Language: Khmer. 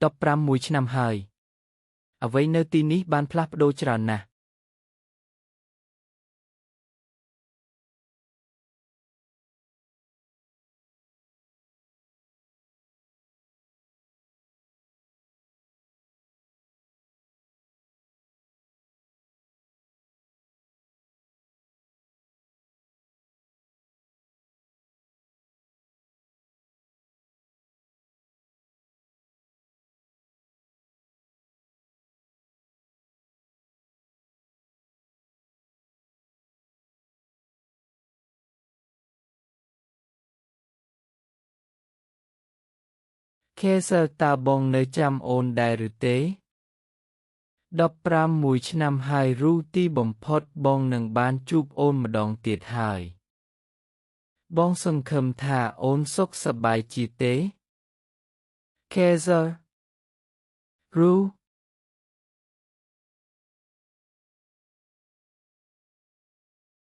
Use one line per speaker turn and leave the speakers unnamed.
15 ឆ្នាំហើយអ្វីនៅទីនេះបានផ្លាស់ប្ដូរច្រើនណាស់ខេសើតើបងនៅចាំអូនដែរឬទេ15ឆ្នាំហើយរូទីបំផុតបងនឹងបានជួបអូនម្ដងទៀតហើយបងសង្ឃឹមថាអូនសុខសប្បាយជាទេខេសើរូ